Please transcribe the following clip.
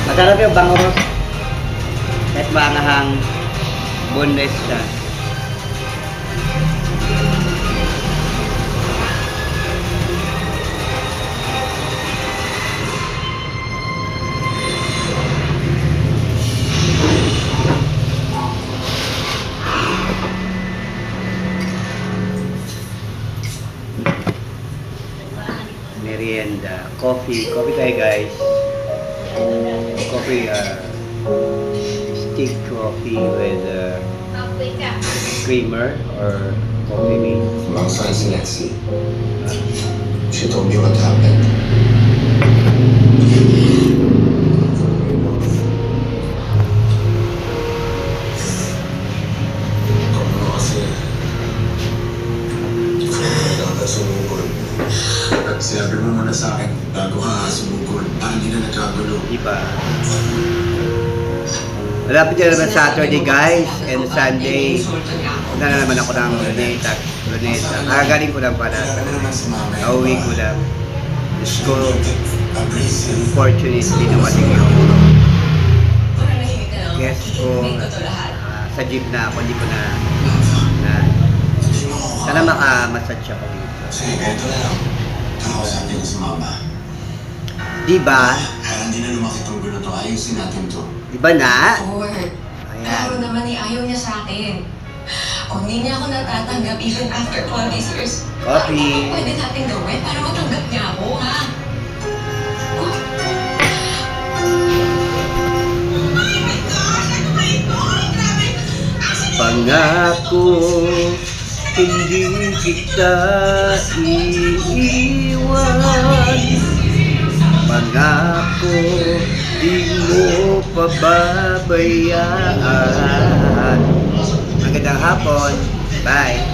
Masarap yung bangus. Kahit maanahang boneless siya. Merienda. Coffee. Coffee tayo guys. Coffee, stick coffee with creamer or coffee mix. Alongside Lexi. She told me what happened. Ano kasi sumugod. At sinabi mo muna sa akin bago ka sumugod, hindi na nagkagulo. Diba? Malapit na naman Saturday guys and Sunday. Punta na naman ako ng Luneta. Kagaling ko lang pala. Nauwi ko lang. Diyos ko, unfortunately dumating yung guest ko sa jeep na ako. Hindi ko na sana makamassage ako dito. Sige, ganito na lang. Kakausapin ko si Mama. Diba? Hindi na lumakit ang gulo to. Ayusin natin to. Diba na? Lord, Ayan. pero naman ayaw niya sa akin. Kung hindi niya ako natatanggap even after all these years, Coffee. ano pwede natin gawin para matanggap niya ako, ha? Pangako, hindi kita iiwan. Pangako, di mo pababayaan. Magandang hapon. Bye.